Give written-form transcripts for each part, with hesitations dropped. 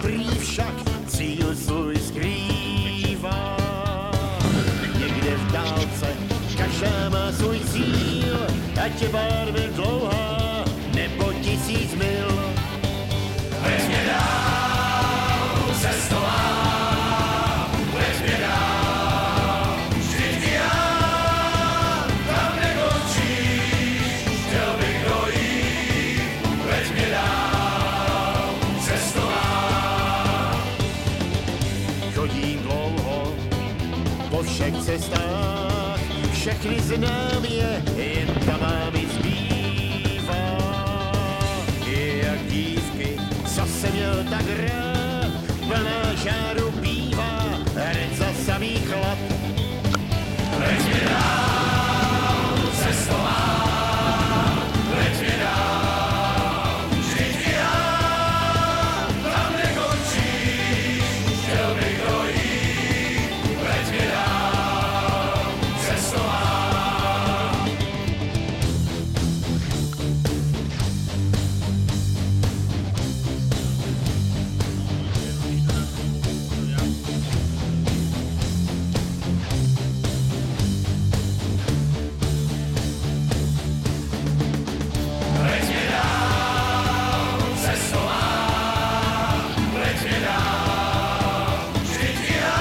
prý však cíl svůj skrývá. Někde v dálce každá má svůj cíl, ať je barvy dlouhá nebo 1000 mil. Veď mě dál cestová, veď mě dál, vždyť já tam nekončím, chtěl bych dojít, veď mě dál cestová. Chodím dlouho po všech cestách, všechny znám je, jen ta má mi zbývá. Jak dívky, co jsem měl tak rád, plná žáru bývá, hned za samý chlap. Veď mě dál cestová, veď mě dál, vždyť já tam nekončím, chtěl bych dojít, veď mě dál cestová. Veď mě dál cestová, veď mě dál, vždyť já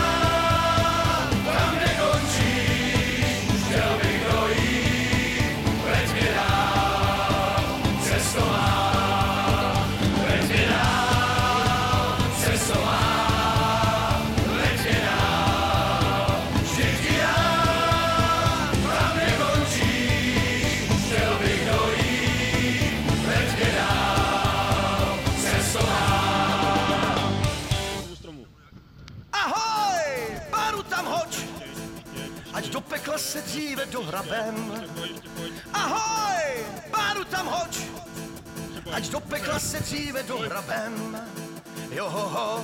tam nekončím, chtěl bych dojít, veď mě dál cestová, veď mě dál cestová, veď mě dál, vždyť já tam nekončím, chtěl bych dojít, veď mě dál cestová. Ahoj, páru tam hoď, ať do pekla se dříve dohrabem. Ahoj, páru tam hoď, ať do pekla se dříve dohrabem. Johoho,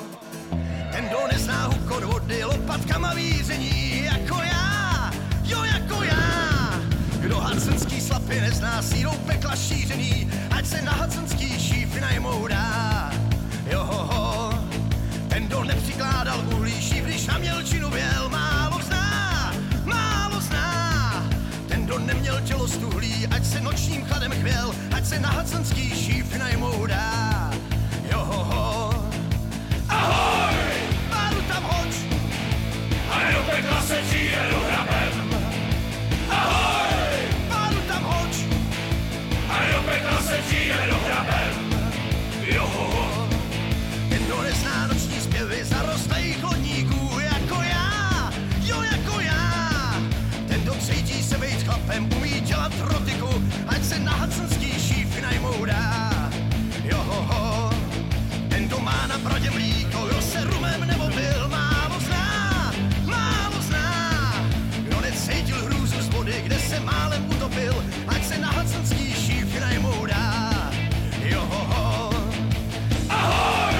ten, kdo nezná úkor vody, lopatkama víření, jako já, jo jako já. Kdo hadzenský slapy nezná, sírou pekla šířený, ať se na hadzenský šífy najmou dá. Johoho, ten, kdo nepřikládal uhlí šíp, když na mělčinu věl, málo zná, málo zná. Ten, kdo neměl tělo stuhlí, ať se nočním chladem chvěl, ať se na hadzenský šífy najmou dá. Johoho, ahoj, páru tam hoď, A do pekla se dříve dohrabem. ahoj, páru tam hoď, A do pekla se dříve dohrabem. Johoho. ten, kdo nezná noční zpěvy zarostlých lodníků, jako já, jo jako já. Ten, kdo cítí se bejt chlapem, umí dělat rotiku, ať se na hadzenský šífy najmou dá. Johoho, ten, kdo má na bradě mlíko, kdo se rumem nebo byl, málo zná, málo zná. Kdo necítil hrůzu z vody, kde se málem utopil, ať se na hadzenský šífy najmou dá. Johoho, ahoj,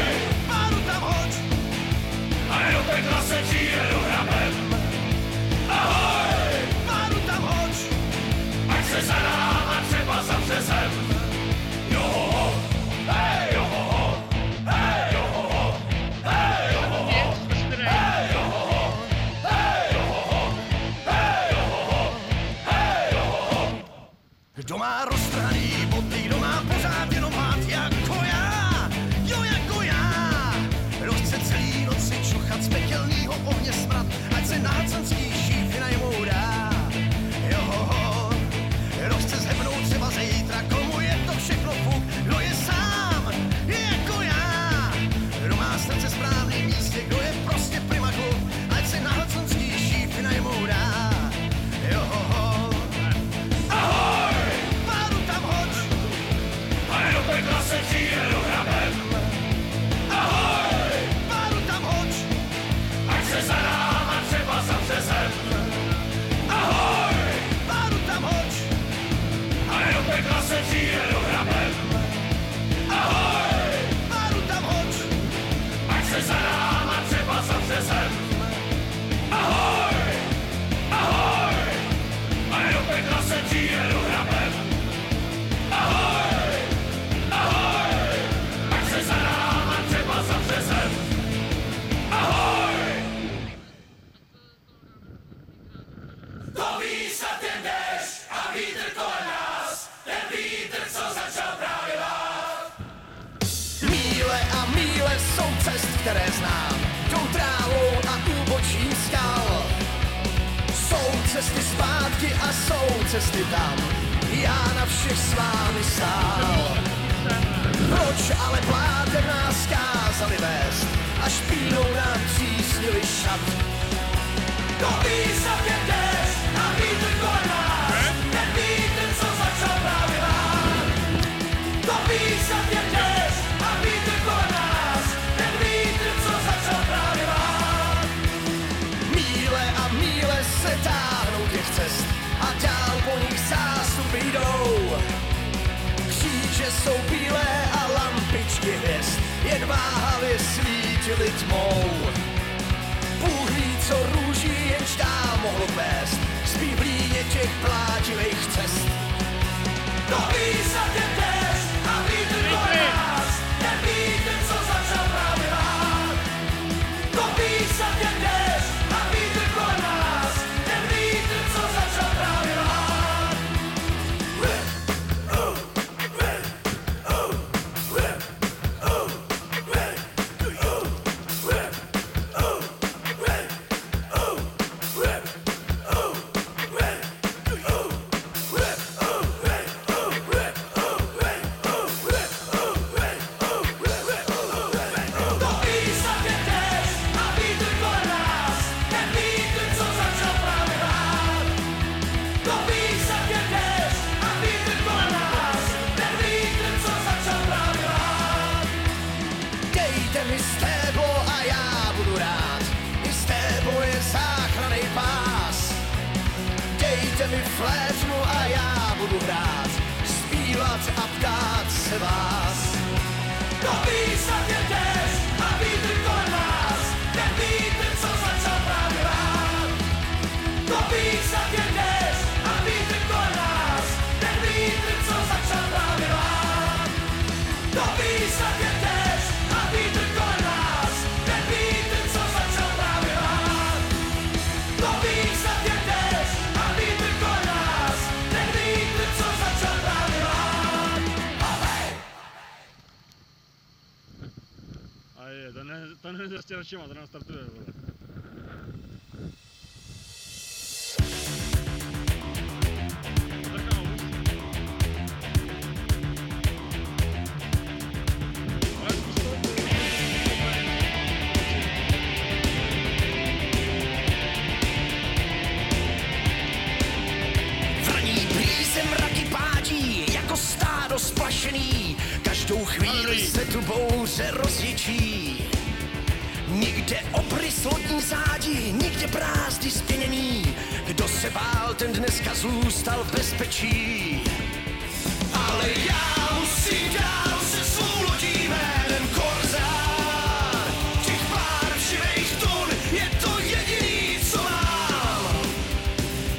páru tam hoď, A do pekla se dříve dohrabem. ahoj, páru tam hoď, Ať se zadám a třeba zavře zem. Johoho, hej, johoho, hej, johoho, hej, johoho, hej, johoho, hej, johoho, hej, johoho, hej, johoho. kdo má roztrhaný boty, kdo má pořád jenom mát, jako já, jo jako já. Kdo chce celý noci čuchat z pekelnýho ohně smrad, ať se na hadzenský šífy najmou dá. Johoho, kdo chce zhebnout třeba zítra, komu je to všechno fuk, kdo je sám, jako já. Kdo má srdce správným místě, kdo je prostě prima kluk, ať se na hadzenský šífy najmou dá. Johoho, ahoj, páru tam hoď, A do pekla se dříve dohrabem. ahoj, páru tam hoď, Ať se zadám a třeba zavře zem. ahoj, páru tam hoď, A do pekla se dříve dohrabem. ahoj, páru tam hoď, Ať se zadám a třeba cest, které znám, jdou trávou a úbočím skal. Jsou cesty zpátky a jsou cesty tam, já na všech s vámi stál. Proč ale plátem nás kázali vést a špínou nám přísnili šat? To ví se mě jdeš a vítr kolem nás, ten vítr, co začal právě vám. To ví se mě jdeš a vítr kolem nás, ten vítr, co začal právě vám. Míle a míle se táhnou těch cest a dál po nich zástupy jdou. Kříže jsou bílé a lampičky hvězd jen váhavě svítily tmou. Bůh ví, co růží jenž dál mohlo vést z biblíně těch plátivých cest. To ví se mě jdeš a vítr kolem nás, ten vítr, co začal právě vám. To ví se mě jdeš a vítr kolem nás, ten vítr, co začal právě vám. Flétnu a já budu hrát, zpívat a ptát se vás. To ví se mě jdeš a vítr kolem nás, ten vítr, co začal právě vám. To ví se mě jdeš a vítr kolem nás, ten vítr, co začal právě vám. To ví se mě jdeš a vítr kolem nás, ten vítr, co začal právě vám. To ví se mě jdeš a vítr kolem nás, ten vítr, co začal právě vám. A je, to nejde s těračima, to nám startuje, vole. Vrní brýze mraky pádí jako stádo splašený, každou chvíli se tu bouře rozjičí. Nikde obrys lodní zádi, nikde brázdy spěněný, kdo se bál, ten dneska zůstal v bezpečí. Ale já musím dál se svou lodí jménem Korzár. Těch pár všivejch tun je to jediný, co mám.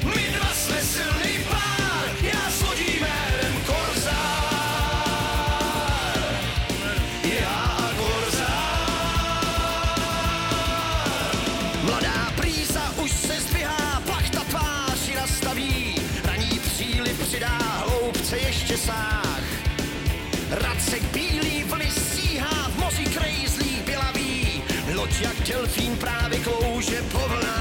My dva jsme silný pár, já s lodí jménem Korzár. Já a Korzár. Mladá brýza už se zdvihá, plachta tváři nastaví, raní příliv přidá hloubce ještě sáh. Racek bílý vlny stíhá, v moři krejzlí bělavý, loď jak delfín právě klouže po vlnách.